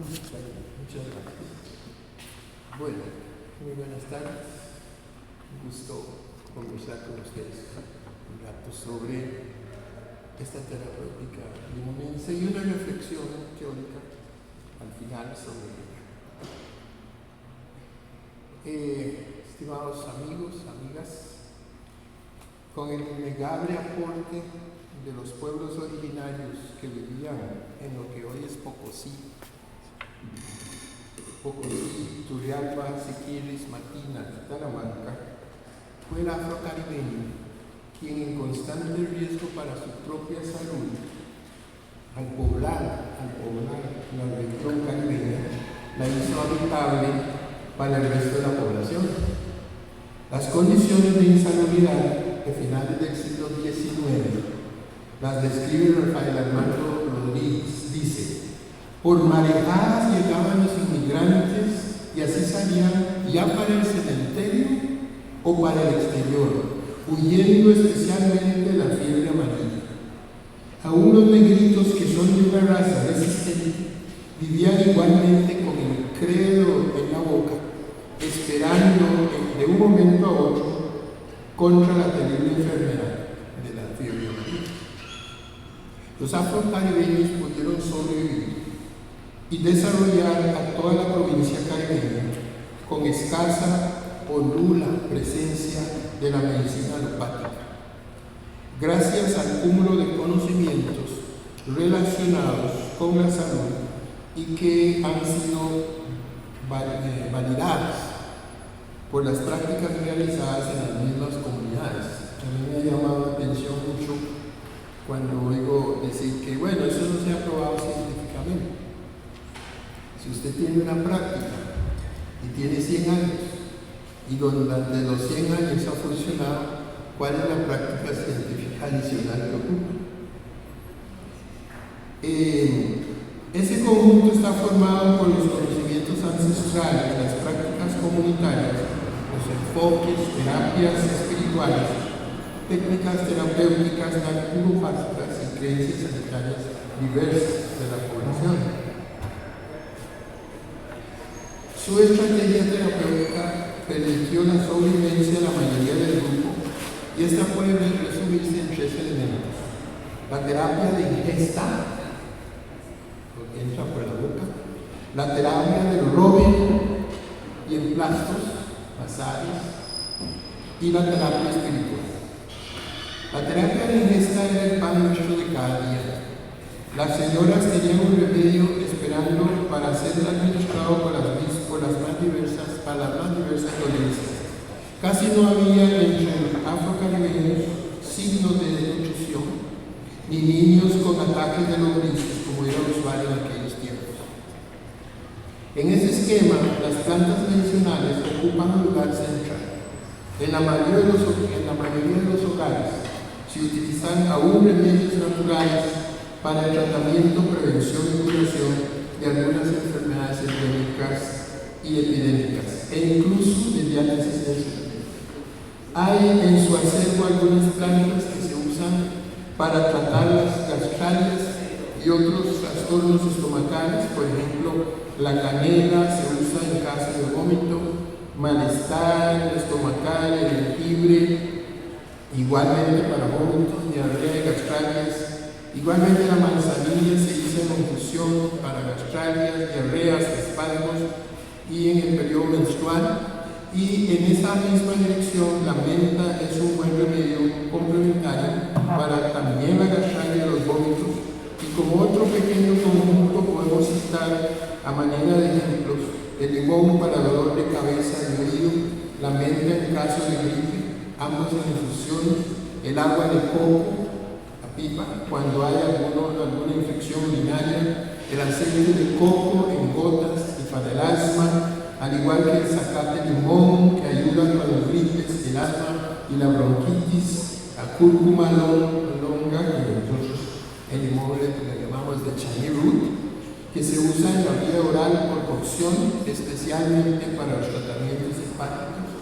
Muchas gracias. Bueno, muy buenas tardes. Un gusto conversar con ustedes un rato sobre esta terapéutica limonense y una reflexión teórica al final sobre ella. Estimados amigos, amigas, con el innegable aporte de los pueblos originarios que vivían en lo que hoy es Pocosí, Turrialba, Siquirres, Matina y Talamanca, fue el afrocaribeño quien, en constante riesgo para su propia salud, al poblar la región caribeña, la hizo habitable para el resto de la población. Las condiciones de insalubridad de finales del siglo XIX las describe Rafael Armando Rodríguez. Dice: por marejadas llegaban los inmigrantes y así salían ya para el cementerio o para el exterior, huyendo especialmente de la fiebre amarilla. Aún los negritos, que son de una raza resistente, vivían igualmente con el credo en la boca, esperando de un momento a otro contra la terrible enfermedad de la fiebre amarilla. Los afrocaribeños pudieron sobrevivir y desarrollar a toda la provincia caribeña con escasa o nula presencia de la medicina alopática, gracias al cúmulo de conocimientos relacionados con la salud y que han sido validadas por las prácticas realizadas en las mismas comunidades. A mí me ha llamado la atención mucho cuando oigo decir que, bueno, eso no se ha probado científicamente. Si usted tiene una práctica y tiene 100 años y durante los 100 años ha funcionado, ¿cuál es la práctica científica adicional que ocupa? Ese conjunto está formado por los conocimientos ancestrales, las prácticas comunitarias, los enfoques, terapias espirituales, técnicas terapéuticas naturopáticas y creencias sanitarias diversas de la población. Su estrategia terapéutica permitió la sobrevivencia de la mayoría del grupo, y esta puede resumirse en 3 elementos: la terapia de ingesta, porque entra por la boca; la terapia del robe y emplastos nasales; y la terapia espiritual. La terapia de ingesta era el pan nuestro de cada día. Las señoras tenían un remedio esperando para ser administrado para las más diversas dolencias. Casi no había entre los afrocaribeños signos de desnutrición, ni niños con ataques de lombrices, como era usuario en aquellos tiempos. En ese esquema, las plantas medicinales ocupan un lugar central. En la mayoría de los hogares se utilizan aún remedios naturales para el tratamiento, prevención y curación de algunas enfermedades endémicas y epidémicas, e incluso de diálisis del cerebro. Hay en su acervo algunas plantas que se usan para tratar las gastralgias y otros trastornos estomacales. Por ejemplo, la canela se usa en caso de vómito, malestar estomacal, el jengibre, igualmente para vómitos, diarrea y gastralgias. Igualmente la manzanilla se usa en infusión para gastralgias, diarreas, espasmos y en el periodo menstrual. Y en esa misma dirección, la menta es un buen remedio complementario para también la gastralgia y los vómitos. Y como otro pequeño conjunto podemos citar, a manera de ejemplos, el limón para dolor de cabeza y oído, la menta en caso de gripe, ambos en infusión, el agua de coco, la pipa, cuando hay alguna infección urinaria, el aceite de coco en gotas y para el asma, al igual que el zacate limón, que ayuda con los gripes, el asma y la bronquitis, la cúrcuma longa, que nosotros en limón le llamamos de chai root, que se usa en la vía oral por cocción, especialmente para los tratamientos hepáticos,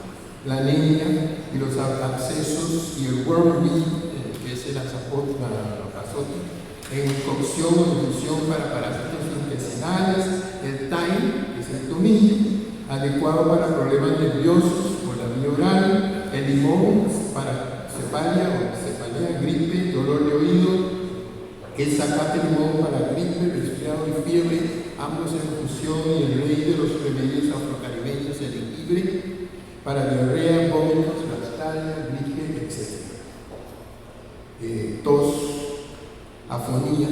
la anemia y los abscesos, y el worm meal, que es el azapote, en cocción o infusión para parásitos intestinales, el adecuado para problemas nerviosos por la vía oral, el limón para cefalea, gripe, dolor de oído, el zacate limón para gripe, resfriado y fiebre, ambos en infusión, y el rey de los remedios afrocaribeños, el jengibre, para diarrea, vómitos, laxalia, gripe, etc. Tos, afonía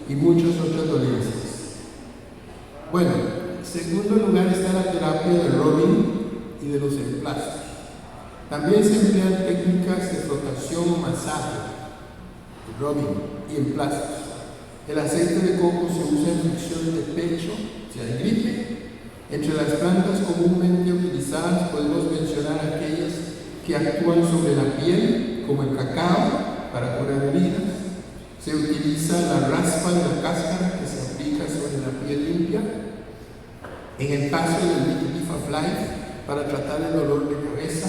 y muchas otras dolencias. Bueno, en segundo lugar está la terapia del Robin y de los emplastos. También se emplean técnicas de frotación o masaje, Robin y emplastos. El aceite de coco se usa en infección de pecho, si hay gripe. Entre las plantas comúnmente utilizadas podemos mencionar aquellas que actúan sobre la piel, como el cacao, para curar heridas. Se utiliza la raspa de la cáscara que se aplica sobre la piel limpia. En el caso del Leaf of Life, para tratar el dolor de cabeza,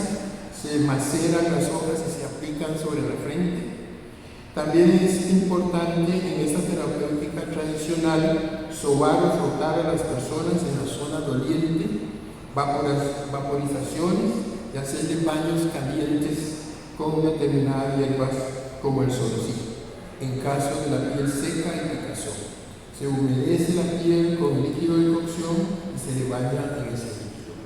se maceran las hojas y se aplican sobre la frente. También es importante en esta terapéutica tradicional sobar o frotar a las personas en la zona doliente, vaporizaciones y hacerle baños calientes con determinadas hierbas como el solocito. En caso de la piel seca y picazón, se humedece la piel con líquido de cocción y se le baña en ese líquido.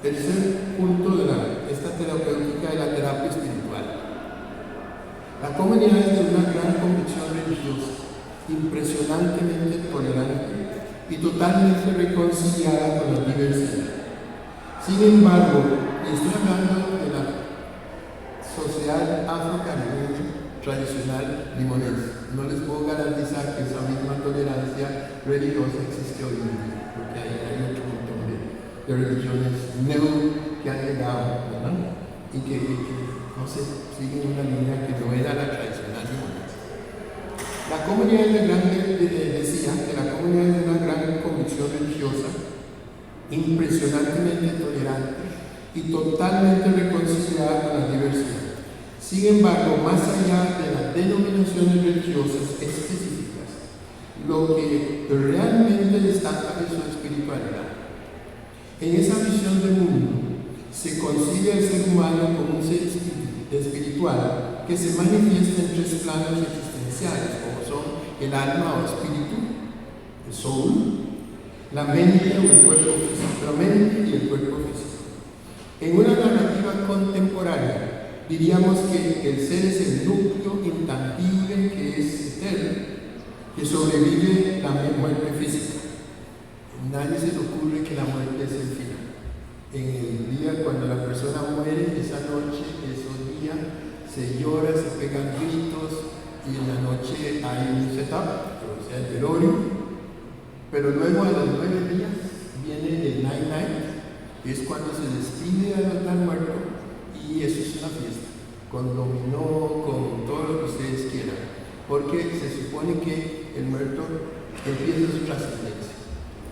Tercer punto de esta terapéutica es la terapia espiritual. La comunidad es de una gran convicción religiosa, impresionantemente tolerante y totalmente reconciliada con la diversidad. Sin embargo, estoy hablando de la sociedad afrocaribeña tradicional limonense. No les puedo garantizar que esa misma tolerancia religiosa existe hoy en día, porque hay otro montón de religiones que han llegado, ¿verdad? Y que no sé, siguen una línea que no era la tradicional limonense. La comunidad decía que la comunidad es de una gran convicción religiosa, impresionantemente tolerante y totalmente reconciliada con la diversidad. Sin embargo, más allá de las denominaciones religiosas específicas, lo que realmente destaca es su espiritualidad. En esa visión del mundo, se concibe al ser humano como un ser espiritual que se manifiesta en tres planos existenciales, como son el alma o espíritu, el soul, la mente o el cuerpo físico, la mente y el cuerpo físico. En una narrativa contemporánea, diríamos que el ser es el núcleo intangible que es eterno, que sobrevive la muerte física. A nadie se le ocurre que la muerte es el final. En el día cuando la persona muere, esa noche, esos días, se llora, se pegan gritos y en la noche hay un setup, o sea, el velorio. Pero luego a los 9 días viene el night, que es cuando se despide al muerto, y eso es una fiesta, con dominó, con todo lo que ustedes quieran, porque se supone que el muerto empieza su trascendencia.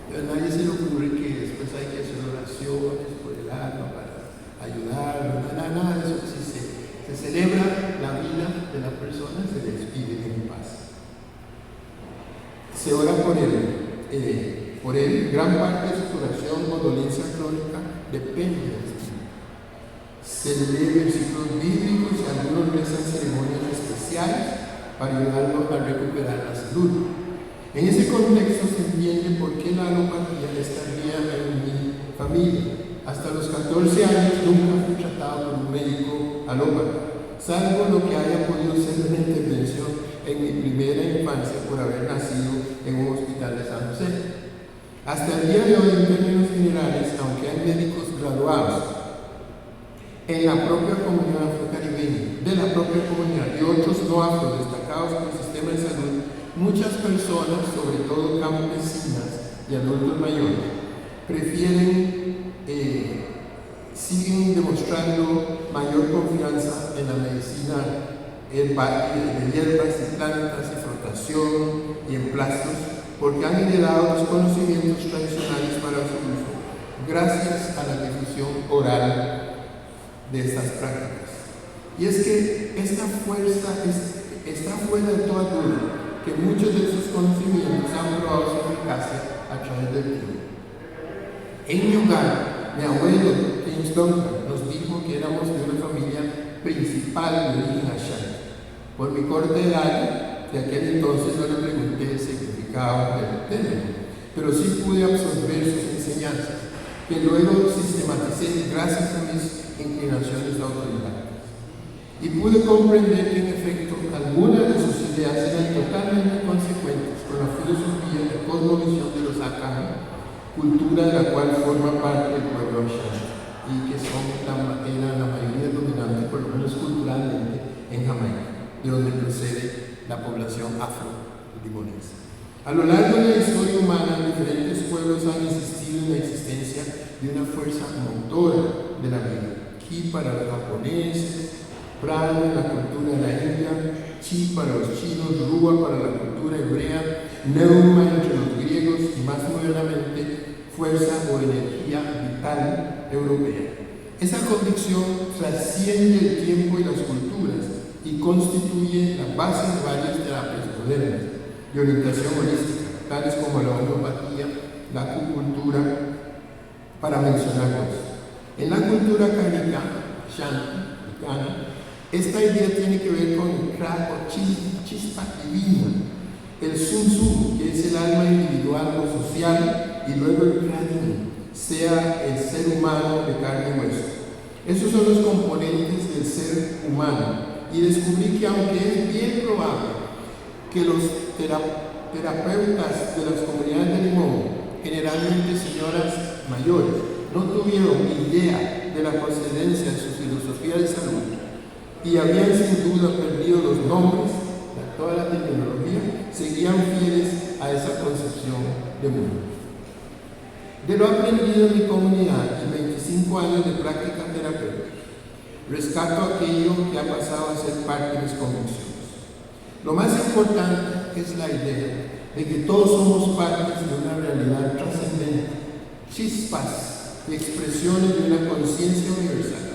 Pero a nadie se le ocurre que después hay que hacer oraciones por el alma para ayudarlo, nada de eso existe. Se celebra la vida de la persona, se despide en paz. Se ora por él. Gran parte de su curación o dolencia crónica depende del espíritu. Se lee versículos bíblicos y algunos rezan ceremonias especiales para ayudarlo a recuperar la salud. En ese contexto se entiende por qué la alopatía estaría en mi familia. Hasta los 14 años nunca fui tratado por un médico alópata, salvo lo que haya podido ser una intervención en mi primera infancia por haber nacido en un hospital de San José. Hasta el día de hoy, en términos generales, aunque hay médicos graduados en la propia comunidad afrocaribeña, de la propia comunidad y otros no afro destacados por el sistema de salud, muchas personas, sobre todo campesinas y adultos mayores, siguen demostrando mayor confianza en la medicina de hierbas y plantas y frotación y emplastos, porque han heredado los conocimientos tradicionales para su uso, gracias a la difusión oral de estas prácticas. Y es que esta fuerza está fuera de toda duda, que muchos de sus conocimientos han probado su eficacia a través del tiempo. En mi hogar, mi abuelo, James Duncan, nos dijo que éramos de una familia principal de origen Ashanti. Por mi corta edad, de aquel entonces no le pregunté el significado del término, pero sí pude absorber sus enseñanzas, que luego sistematicé gracias a mis inclinaciones autodidactas. Y pude comprender que en efecto algunas de sus ideas eran totalmente consecuentes con la filosofía y cosmovisión de los Akan, cultura de la cual forma parte el pueblo Ashanti, y que eran la mayoría dominante, por lo menos culturalmente, en Jamaica, de donde procede la población afro-limonesa. A lo largo de la historia humana, diferentes pueblos han insistido en la existencia de una fuerza motora de la vida. Ki para los japoneses, Prana en la cultura de la India, Chi para los chinos, Rúa para la cultura hebrea, Neuma entre los griegos y más modernamente fuerza o energía vital europea. Esa convicción trasciende el tiempo y las culturas y constituye la base de varias terapias modernas de orientación holística, tales como la homeopatía, la acupuntura, para mencionar dos. En la cultura canica, Shanti, esta idea tiene que ver con el crack o chispa divina, el Sun Tzu, que es el alma individual o social, y luego el Kranin, sea el ser humano de carne y hueso. Esos son los componentes del ser humano, y descubrí que aunque es bien probable que los terapeutas de las comunidades de Limón, generalmente señoras mayores, no tuvieron idea de la procedencia de su filosofía de salud, y habían sin duda perdido los nombres, toda la terminología, seguían fieles a esa concepción de mundo. De lo aprendido en mi comunidad y 25 años de práctica terapéutica, rescato aquello que ha pasado a ser parte de mis convicciones. Lo más importante es la idea de que todos somos partes de una realidad trascendente, chispas y expresiones de una conciencia universal,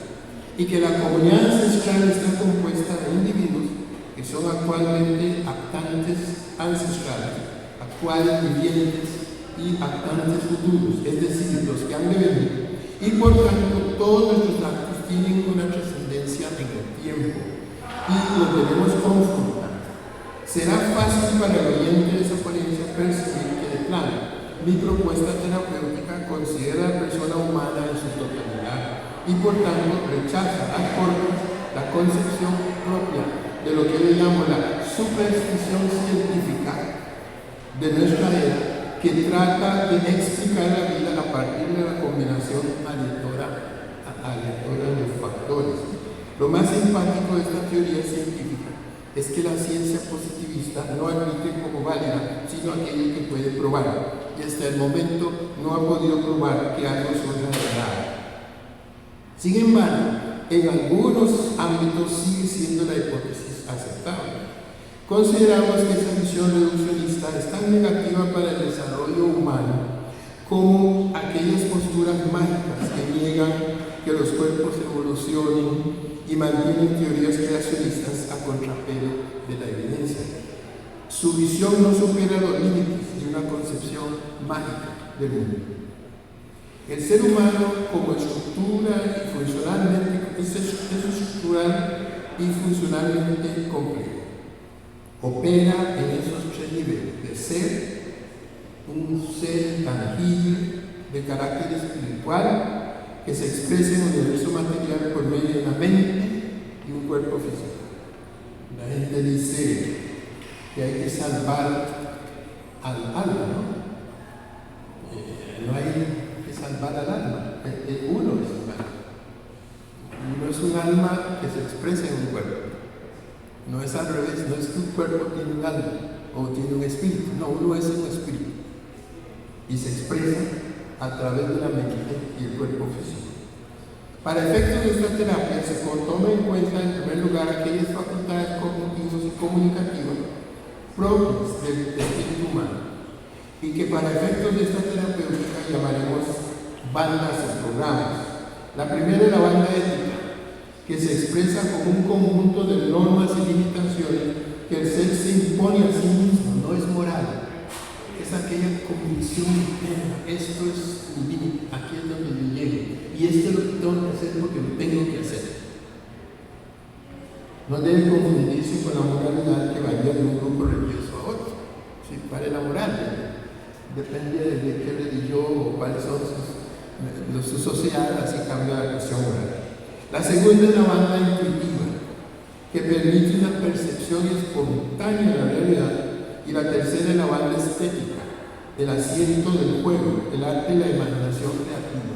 y que la comunidad ancestral está compuesta de individuos que son actualmente actantes ancestrales, actuales vivientes y actantes futuros, es decir, los que han de venir, y por tanto todos nuestros actos tienen una trascendencia en el tiempo y lo debemos confrontar. Será fácil para el oyente de esa ponencia percibir que de plano mi propuesta terapéutica considera a la persona humana en su totalidad y por tanto rechaza a cortes la concepción propia de lo que yo llamo la superstición científica de nuestra era, que trata de explicar la vida a partir de la combinación aleatoria de factores. Lo más simpático de esta teoría científica es que la ciencia positivista no admite como válida sino aquello que puede probar, y hasta el momento no ha podido probar que algo es una verdad. Sin embargo, en algunos ámbitos sigue siendo la hipótesis aceptable. Consideramos que esa visión reduccionista es tan negativa para el desarrollo humano como aquellas posturas mágicas que niegan que los cuerpos evolucionen y mantienen teorías creacionistas a contrapelo de la evidencia. Su visión no supera los límites de una concepción mágica del mundo. El ser humano como estructura y funcionalmente es estructural y funcionalmente complejo. Opera en esos tres niveles de ser, un ser intangible de carácter espiritual que se expresa en el universo material por medio de una mente y un cuerpo físico. La gente dice que hay que salvar al alma, ¿no? No hay que salvar al alma, uno es un alma. Uno es un alma que se expresa en un cuerpo. No es al revés, no es que un cuerpo tiene un alma o tiene un espíritu, no, uno es un espíritu y se expresa a través de la mente y el cuerpo físico. Para efectos de esta terapia se toma en cuenta en primer lugar aquellas facultades cognitivas y comunicativas propias del espíritu humano y que para efectos de esta terapéutica llamaremos bandas o programas. La primera es la banda ética, que se expresa como un conjunto de normas y limitaciones que el ser se impone a sí mismo, no es moral, es aquella convicción interna: esto es mi límite, aquí es donde yo llego, y esto es lo que tengo que hacer porque lo tengo que hacer. No debe confundirse con la moralidad que varía de un grupo religioso a otro. ¿Sí? ¿Cuál es la moral? Depende de qué religión o cuáles son su sociedad, así cambia la cuestión moral. La segunda es la banda intuitiva, que permite una percepción espontánea de la realidad, y la tercera es la banda estética, el asiento del juego, el arte y la imaginación creativa.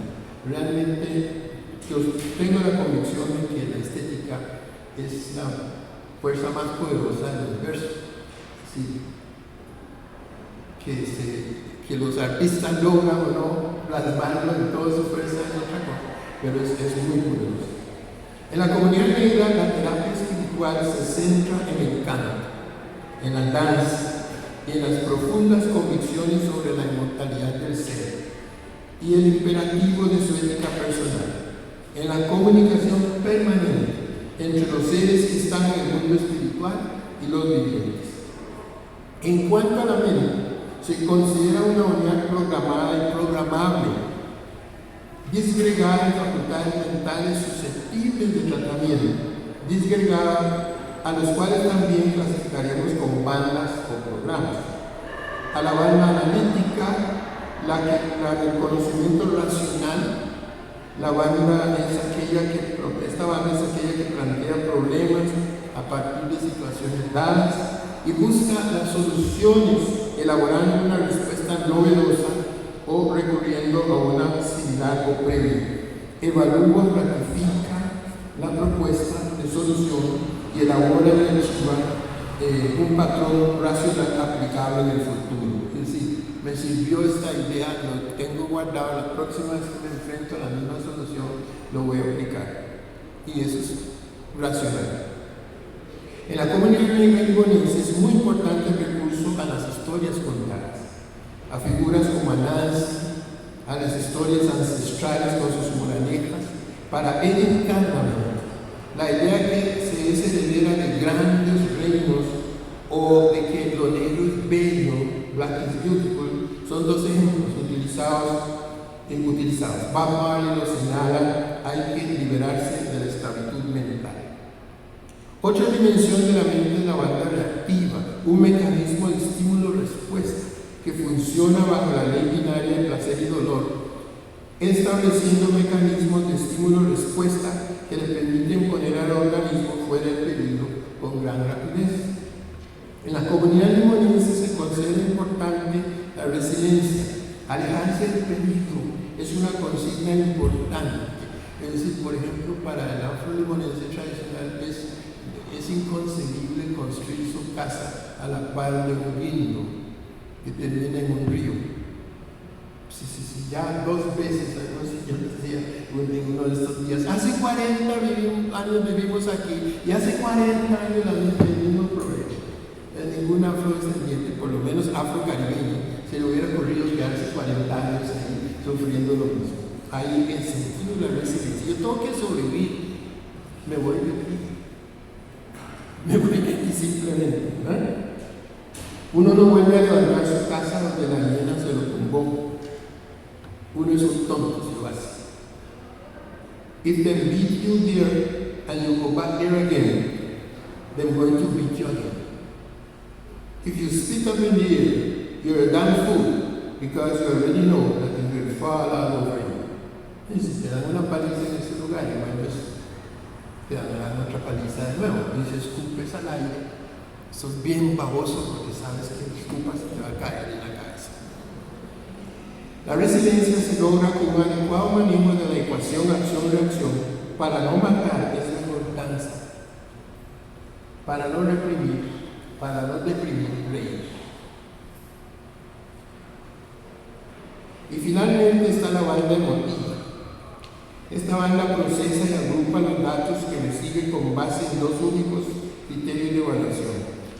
Realmente yo tengo la convicción de que la estética es la fuerza más poderosa del universo. Sí. Que los artistas logran o no plasmarlo en toda su fuerza es otra cosa, pero es muy poderoso. En la comunidad negra, la terapia espiritual se centra en el canto, en la danza y en las profundas convicciones sobre la inmortalidad del ser y el imperativo de su ética personal, en la comunicación permanente entre los seres que están en el mundo espiritual y los vivientes. En cuanto a la mente, se considera una unidad programada y programable, disgregada en facultades mentales susceptibles de tratamiento, disgregada, a los cuales también clasificaríamos como bandas o programas. A la banda analítica, la del conocimiento racional, esta banda es aquella que plantea problemas a partir de situaciones dadas y busca las soluciones elaborando una respuesta novedosa o recurriendo a una similar o previa. Evalúa, ratifica la propuesta de solución y elabora y archiva un patrón racional aplicable en el futuro. Es decir, me sirvió esta idea, lo tengo guardado, la próxima vez que me enfrento a la misma solución lo voy a aplicar. Y eso es racional. En la comunidad negra libonense es muy importante el recurso a las historias contadas, a figuras como a Nancy, a las historias ancestrales con sus moralejas, para edificar la mente. La idea que se es heredera de grandes reinos o de que lo negro es bello, black is beautiful, son dos ejemplos utilizados. Bob Marley lo señala: hay que liberarse de la esclavitud mental. Otra dimensión de la mente es la banda reactiva, un mecanismo de estímulo-respuesta que funciona bajo la ley binaria de placer y dolor, estableciendo mecanismos de estímulo-respuesta que le permiten poner al organismo fuera del peligro con gran rapidez. En la comunidad limonense se considera importante la resiliencia. Alejarse del peligro es una consigna importante. Es decir, por ejemplo, para el afro-limonense tradicional es inconcebible construir su casa a la par de un guindo que termina en un río. Si ya 2 veces, algo así, yo decía en uno de estos días, hace 40 años vivimos aquí y hace 40 años la mismo provecho. Ningún afrodescendiente, por lo menos afrocaribeño, se le hubiera ocurrido quedarse 40 años ahí sufriendo lo mismo. Ahí el sentido de la resiliencia. Yo tengo que sobrevivir, me voy de aquí. Me voy de aquí simplemente. Uno no vuelve a levantar su casa donde la hiena se lo tumbó. Uno es un tonto si lo hace. If they beat you there and you go back there again, they're going to beat you again. If you spit up in the air, you're a damn fool because you already know that it will fall all over you. Y si te dan una paliza en ese lugar, igual pues te dan otra paliza de nuevo. Y si escupes al aire, sos bien baboso porque sabes que escupas y te va a caer en la cabeza. La resiliencia se logra con un adecuado manejo de la ecuación acción-reacción para no matar, es la importancia, para no reprimir, para no deprimir, reír. Y finalmente está la banda emotiva. Esta banda procesa y agrupa los datos que recibe con base en 2 únicos criterios de evaluación: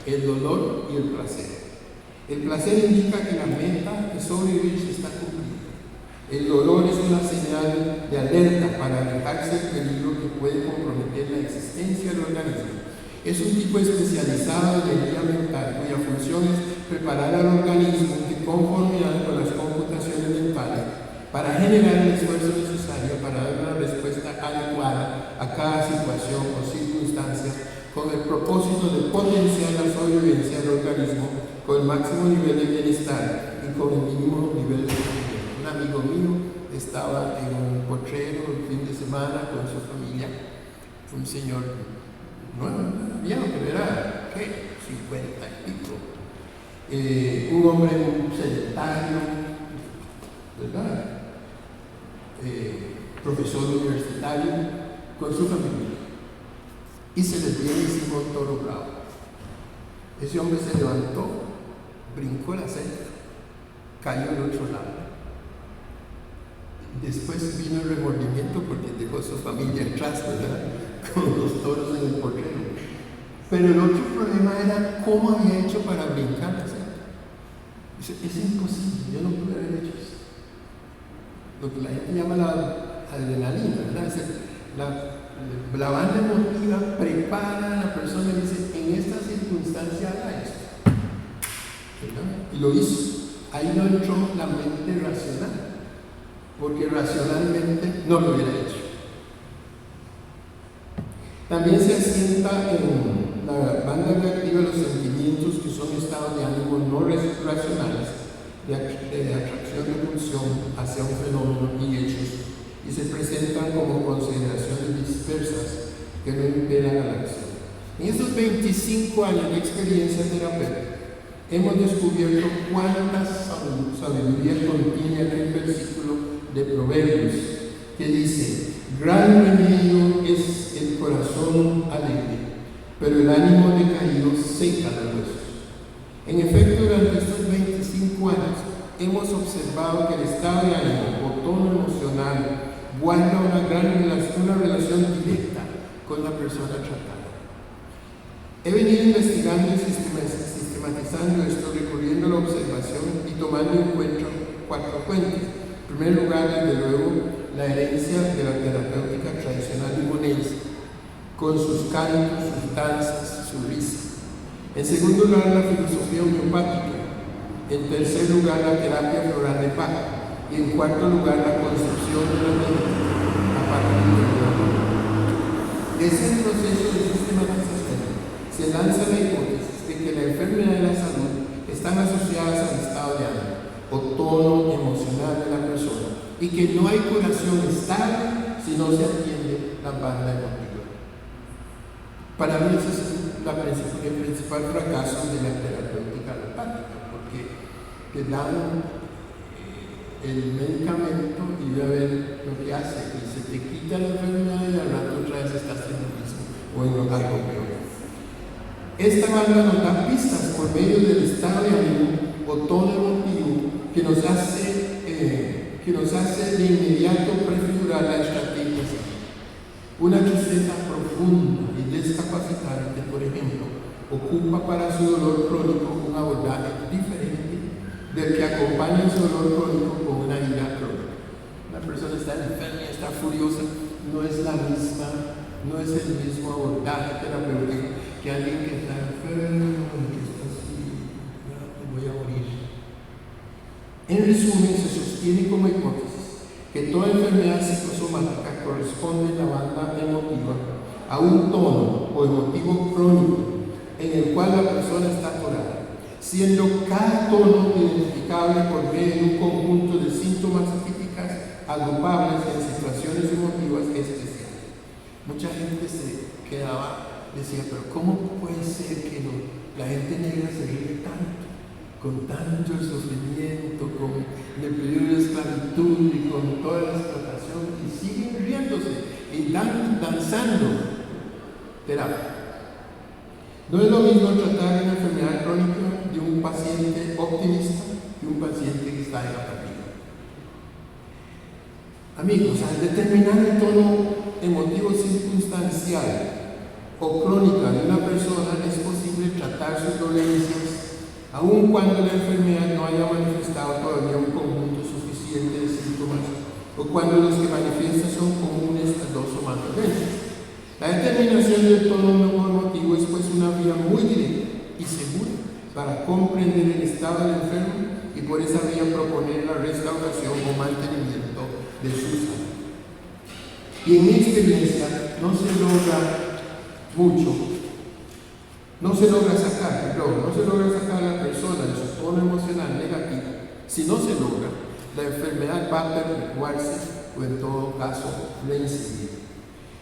el dolor y el placer. El placer indica que la meta de sobrevivir se está cumpliendo. El dolor es una señal de alerta para alejarse del peligro que puede comprometer la existencia del organismo. Es un tipo especializado de energía mental cuya función es preparar al organismo que conformidad con las computaciones mentales para generar el esfuerzo necesario para dar una respuesta adecuada a cada situación o circunstancia con el propósito de potenciar la sobrevivencia del organismo con el máximo nivel de bienestar y con el mínimo nivel de sufrimiento. Un amigo mío estaba en un potrero el fin de semana con su familia, un señor viejo, pero era, ¿qué? 50 y pico. Un hombre sedentario, ¿verdad? Profesor universitario, con su familia. Y se les viene encima un toro bravo. Ese hombre se levantó, brincó la cerca, cayó al otro lado. Después vino el remordimiento porque dejó su familia atrás, ¿verdad? Con los toros en el potrero. Pero el otro problema era cómo había hecho para brincar la cerca. Dice, es imposible, yo no pude haber hecho eso. Lo que la gente llama la adrenalina, ¿verdad? La banda emotiva prepara a la persona y dice, en esta circunstancia haga esto, ¿verdad? Y lo hizo. Ahí no entró la mente racional, porque racionalmente no lo hubiera hecho. También se asienta en la banda reactiva los sentimientos que son estados de ánimo no racionales, de atracción de pulsión hacia un fenómeno y hechos, y se presentan como consideraciones dispersas que no imperan a la acción. En estos 25 años de experiencia terapéutica, hemos descubierto cuánta sabiduría contiene aquel versículo de Proverbios que dice: gran remedio es el corazón alegre, pero el ánimo decaído seca los huesos. En efecto, durante estos 25 años hemos observado que el estado de ánimo o tono emocional guarda una relación directa con la persona tratada. He venido investigando y sistematizando esto, recurriendo a la observación y tomando en cuenta 4 fuentes. En primer lugar, desde luego, la herencia de la terapéutica tradicional limonense, con sus cantos, sus danzas, su risa. En segundo lugar, la filosofía homeopática. En tercer lugar, la terapia floral de Bach. Y en cuarto lugar, la concepción de la mente a partir del amor. Desde el proceso de sistematización se lanza la hipótesis de que la enfermedad y la salud están asociadas al estado de ánimo o tono emocional de la persona, y que no hay curación estable si no se atiende la banda emotiva. Para mí ese es el principal fracaso de la terapéutica alopática, porque te dan el medicamento y a ver lo que hace, y se te quita la enfermedad y al rato otra vez estás en lo mismo o en algo peor. Esta banda nos da pistas por medio del estado de ánimo o tono emotivo que nos hace de inmediato prefigurar la estrategia. Una tristeza profunda y discapacitante, por ejemplo, ocupa para su dolor crónico un abordaje diferente del que acompaña su dolor crónico con una ira crónica. La persona está enferma, está furiosa, no es el mismo abordaje terapéutico que alguien que está enfermo, que está así, me voy a morir. En resumen, se sostiene como hipótesis que toda enfermedad psicosomática corresponde en la banda emotiva a un tono o emotivo crónico en el cual la persona está atorada, siendo cada tono identificable por medio de un conjunto de síntomas típicas agrupables en situaciones emotivas especiales. Mucha gente decía, pero ¿cómo puede ser que la gente negra se ríe tanto? Con tanto sufrimiento, con el periodo de esclavitud y con toda la explotación, y siguen riéndose y danzando. Terapia. No es lo mismo tratar una enfermedad crónica de un paciente optimista que un paciente que está en apatía. Amigos, al determinar el tono emotivo circunstancial o crónica de una persona, es posible tratar sus dolencias aun cuando la enfermedad no haya manifestado todavía un conjunto suficiente de síntomas, o cuando los que manifiestan son comunes a 2 o más dolencias. La determinación del tono emotivo es pues una vía muy directa y segura para comprender el estado del enfermo y por esa vía proponer la restauración o mantenimiento de su salud. Y en mi experiencia no se logra mucho, no se logra sacar a la persona de su tono emocional negativo. Si no se logra, la enfermedad va a perpetuarse o en todo caso reincidir.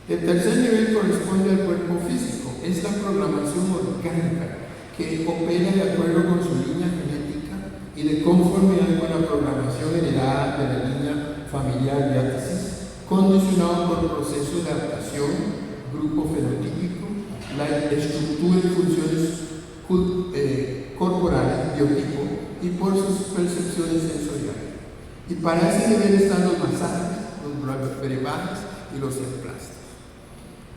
El tercer nivel corresponde al cuerpo físico. Es la programación orgánica que opera de acuerdo con su línea genética y de conformidad con la programación heredada de la línea familiar de Atesis, condicionado por procesos de adaptación, grupo fenotípico, la estructura y funciones corporales, biotipo, y por sus percepciones sensoriales. Y para ese nivel están los masajes, los brebajes y los emplastos.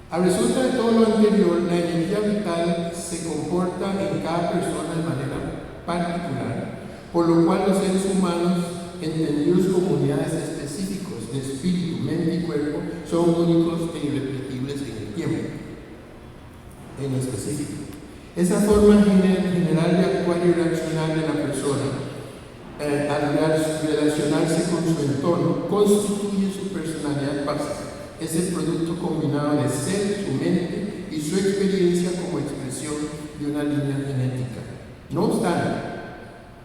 A resulta de todo lo anterior, la energía vital se comporta en cada persona de manera particular, por lo cual los seres humanos, entendidos como unidades específicos de espíritu, mente y cuerpo, son únicos e irrepetibles en el tiempo, en lo específico. Esa forma general de actuar y reaccionar de la persona al relacionarse con su entorno constituye su personalidad básica. Es el producto combinado de ser, su mente y su experiencia como expresión de una línea genética. No obstante,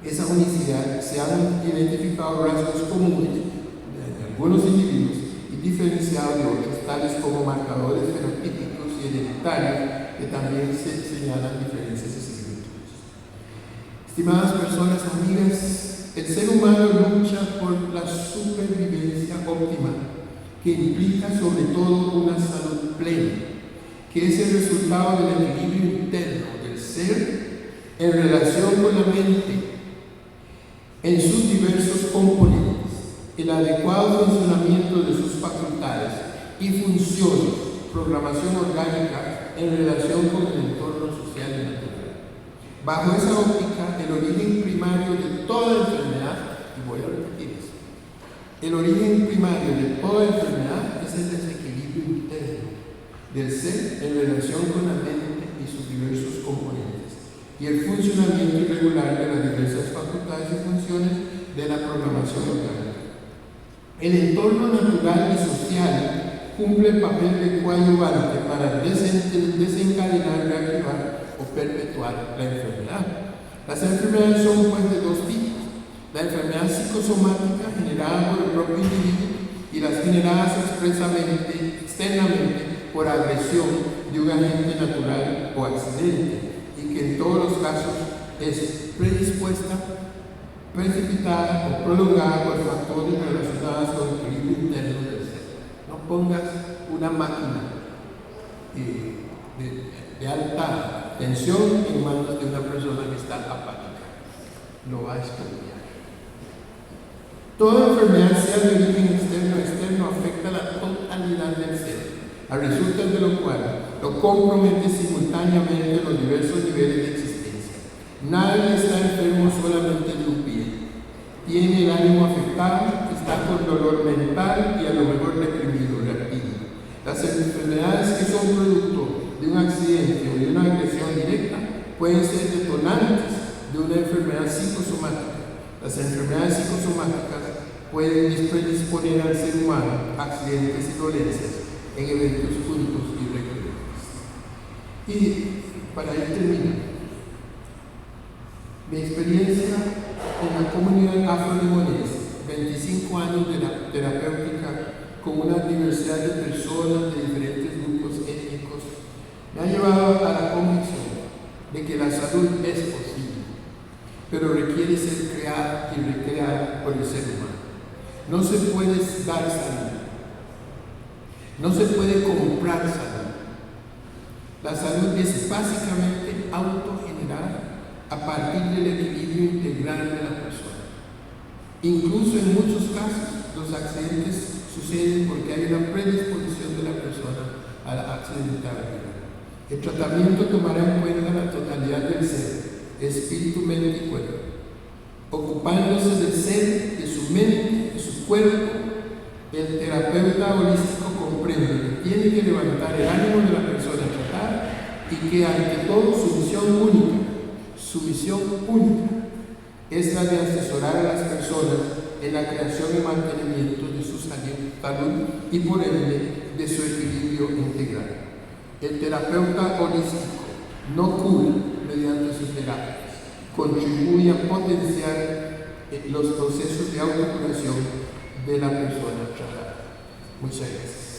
esa unicidad se han identificado rasgos comunes de algunos individuos y diferenciados de otros, tales como marcadores fenotípicos y hereditarios, que también se señalan diferencias y similitudes. Estimadas personas, amigas, el ser humano lucha por la supervivencia óptima, que implica sobre todo una salud plena, que es el resultado del equilibrio interno del ser en relación con la mente en sus diversos componentes, el adecuado funcionamiento de sus facultades y funciones, programación orgánica en relación con el entorno social y natural. Bajo esa óptica, el origen primario de toda enfermedad, y voy a repetir eso, el origen primario de toda enfermedad es el desequilibrio interno del ser en relación con la mente y sus diversos componentes, y el funcionamiento irregular de las diversas facultades y funciones de la programación orgánica. El entorno natural y social cumple el papel de coadyuvante para desencadenar, reactivar o perpetuar la enfermedad. Las enfermedades son pues de dos tipos: la enfermedad psicosomática generada por el propio individuo y las generadas externamente por agresión de un agente natural o accidente, y que en todos los casos es predispuesta, precipitada o prolongada por factores relacionados con el equilibrio interno del ser. No pongas una máquina de alta tensión en manos de una persona que está apática. Lo va a estudiar. Toda enfermedad, sea de origen externo o externo, afecta a la totalidad del ser, a resultas de lo cual lo compromete simultáneamente los diversos niveles de existencia. Nadie está enfermo solamente de un pie. Tiene el ánimo afectado, está con dolor mental y a lo mejor deprimido, reactivo. Las enfermedades que son producto de un accidente o de una agresión directa pueden ser detonantes de una enfermedad psicosomática. Las enfermedades psicosomáticas pueden predisponer al ser humano a accidentes y dolencias en eventos únicos y recurrentes. Y para ir terminando, mi experiencia en la comunidad afro-limonesa, 25 años de la terapéutica con una diversidad de personas de diferentes grupos étnicos, me ha llevado a la convicción de que la salud es posible, pero requiere ser creada y recreada por el ser humano. No se puede dar salud, no se puede comprar salud. La salud es básicamente autogenerada a partir del equilibrio integral de la persona. Incluso en muchos casos los accidentes suceden porque hay una predisposición de la persona a la accidentalidad. El tratamiento tomará en cuenta la totalidad del ser, espíritu, mente y cuerpo, ocupándose del ser, de su mente, de su cuerpo. El terapeuta holístico comprende que tiene que levantar el ánimo de la persona tratada y que ante todo su misión única es la de asesorar a las personas en la creación y mantenimiento de su salud y por ende de su equilibrio integral. El terapeuta holístico no cura mediante sus terapias, contribuye a potenciar los procesos de autocuración de la persona tratada. Muchas gracias.